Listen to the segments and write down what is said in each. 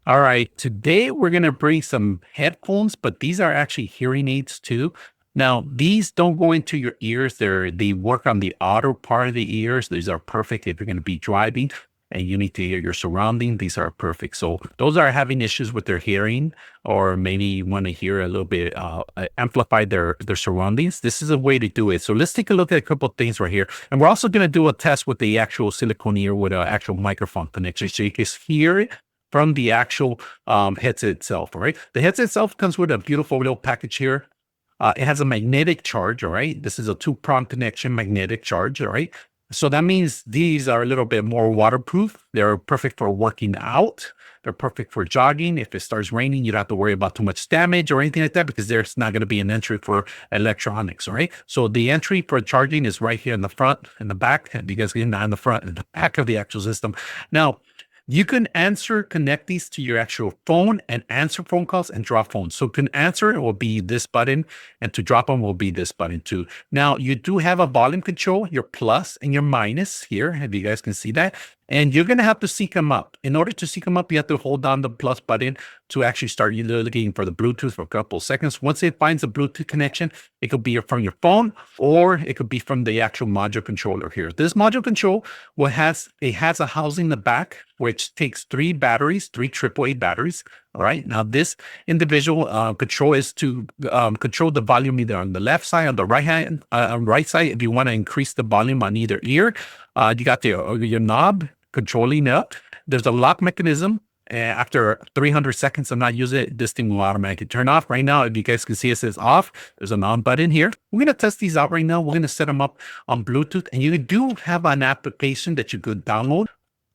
All right, today we're going to bring some headphones, but these are actually hearing aids too. Now, these don't go into your ears. They work on the outer part of the ears. These are perfect if you're going to be driving and you need to hear your surrounding. These are perfect. So those are having issues with their hearing, or maybe want to hear a little bit amplify their surroundings. This is a way to do it. So let's take a look at a couple of things right here, and we're also going to do a test with the actual silicone ear with an actual microphone connection, so you can hear it from the actual headset itself. All right. The headset itself comes with a beautiful little package here. It has a magnetic charge. All right. This is a two-prong connection magnetic charge. All right. So that means these are a little bit more waterproof. They're perfect for working out. They're perfect for jogging. If it starts raining, you don't have to worry about too much damage or anything like that, because there's not going to be an entry for electronics. All right. So the entry for charging is right here in the front and the back. And you guys can not in the front and the back of the actual system. Now, you can connect these to your actual phone and answer phone calls and drop phones. So can answer it will be this button, and to drop them will be this button too. Now you do have a volume control, your plus and your minus here, if you guys can see that. And you're going to have to sync them up. In order to sync them up, you have to hold down the plus button to actually start looking for the Bluetooth for a couple of seconds. Once it finds a Bluetooth connection, it could be from your phone or it could be from the actual module controller here. This module control has a housing in the back, which takes three batteries, three AAA batteries. All right. Now, this individual control is to control the volume either on the left side, on the right side. If you want to increase the volume on either ear, you got your knob controlling up. There's a lock mechanism. After 300 seconds of not using it, this thing will automatically turn off. Right now, if you guys can see, it says off. There's an on button here. We're going to test these out right now. We're going to set them up on Bluetooth, and you do have an application that you could download.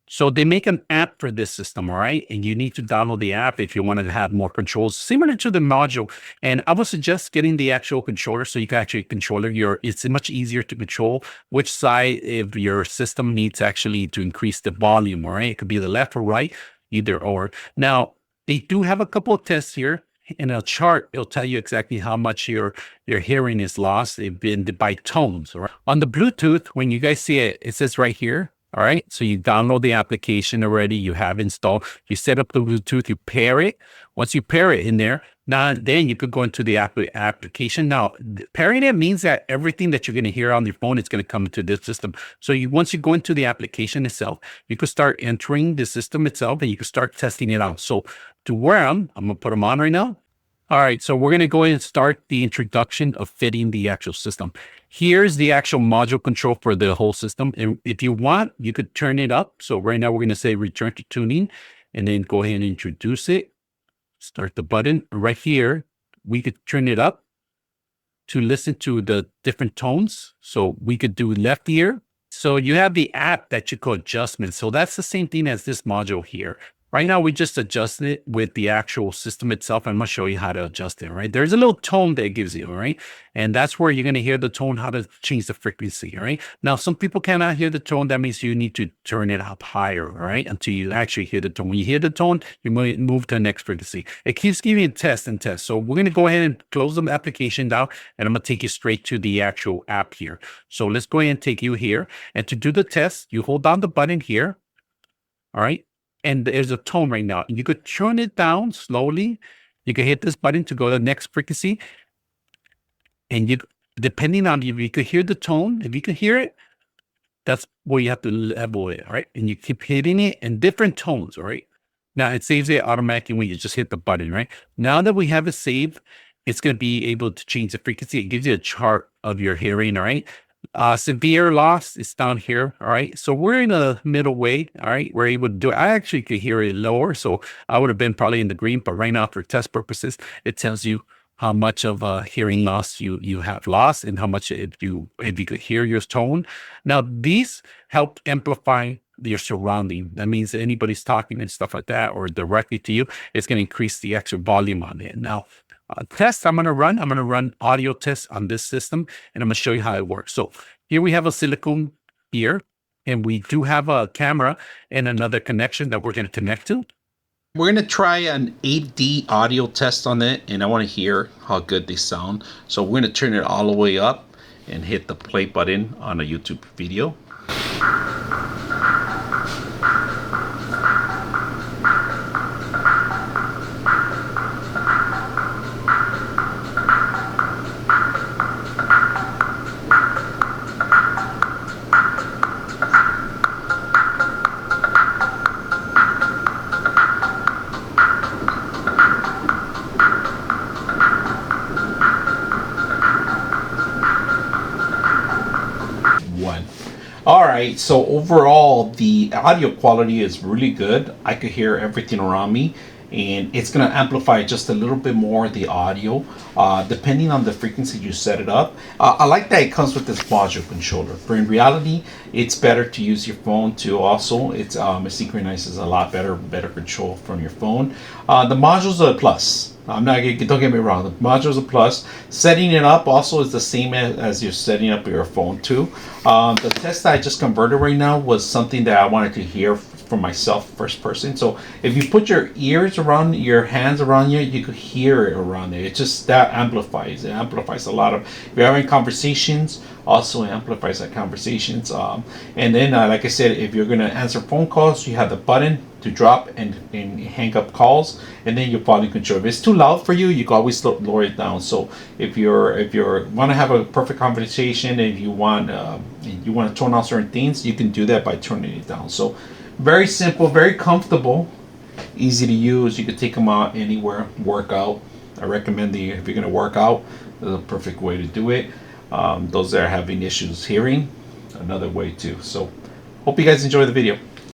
So they make an app for this system, all right? And you need to download the app if you want to have more controls similar to the module. And I would suggest getting the actual controller so you can actually control it's much easier to control which side if your system needs actually to increase the volume, all right? It could be the left or right, either or. Now, they do have a couple of tests here. In a chart, it'll tell you exactly how much your hearing is lost by tones. All right? On the Bluetooth, when you guys see it, it says right here. All right. So you download the application already. You have installed. You set up the Bluetooth. You pair it. Once you pair it in there, now then you could go into the application. Now, pairing it means that everything that you're going to hear on your phone is going to come into this system. So once you go into the application itself, you could start entering the system itself, and you can start testing it out. So to where I'm going to put them on right now. All right, so we're going to go ahead and start the introduction of fitting the actual system. Here's the actual module control for the whole system. And if you want, you could turn it up. So right now we're going to say return to tuning, and then go ahead and introduce it. Start the button right here. We could turn it up to listen to the different tones. So we could do left ear. So you have the app that you could adjustment. So that's the same thing as this module here. Right now, we just adjust it with the actual system itself. I'm going to show you how to adjust it, right? There's a little tone that it gives you, right? And that's where you're going to hear the tone, how to change the frequency, right? Now, some people cannot hear the tone. That means you need to turn it up higher, right? Until you actually hear the tone. When you hear the tone, you might move to the next frequency. It keeps giving you test and test. So we're going to go ahead and close the application down, and I'm going to take you straight to the actual app here. So let's go ahead and take you here. And to do the test, you hold down the button here, all right? And there's a tone right now. You could turn it down slowly. You can hit this button to go to the next frequency. And depending on if you could hear the tone, if you can hear it, that's where you have to level it, all right? And you keep hitting it in different tones, all right? Now it saves it automatically when you just hit the button, right? Now that we have it saved, it's going to be able to change the frequency. It gives you a chart of your hearing, all right? Severe loss is down here. All right. So we're in a middle way. All right. We're able to do it. I actually could hear it lower. So I would have been probably in the green, but right now for test purposes, it tells you how much of a hearing loss you have lost and how much if you could hear your tone. Now, these help amplify your surrounding. That means anybody's talking and stuff like that, or directly to you, it's going to increase the extra volume on it. Now, test I'm going to run audio tests on this system, and I'm going to show you how it works. So here we have a silicone ear, and we do have a camera and another connection that we're going to connect to. We're going to try an 8D audio test on it, and I want to hear how good they sound. So we're going to turn it all the way up and hit the play button on a YouTube video. right, so overall, the audio quality is really good. I could hear everything around me, and it's going to amplify just a little bit more the audio, depending on the frequency you set it up. I like that it comes with this module controller, but in reality, it's better to use your phone too. Also, it synchronizes a lot better control from your phone. The modules are a plus. I'm not. Don't get me wrong. The modules are a plus. Setting it up also is the same as you're setting up your phone too. The test that I just converted right now was something that I wanted to hear for myself, first person. So if you put your ears around, your hands around you, you could hear it around there. It just that amplifies. It amplifies a lot of. If you're having conversations, also amplifies that conversations. And then, like I said, if you're gonna answer phone calls, you have the button to drop and hang up calls, and then your volume control. If it's too loud for you, you can always lower it down. So if you're want to have a perfect conversation, if you want to tone out certain things, you can do that by turning it down. So very simple, very comfortable, easy to use. You can take them out anywhere, workout. I recommend if you're going to work out, this is a perfect way to do it. Those that are having issues hearing, another way too. So hope you guys enjoy the video.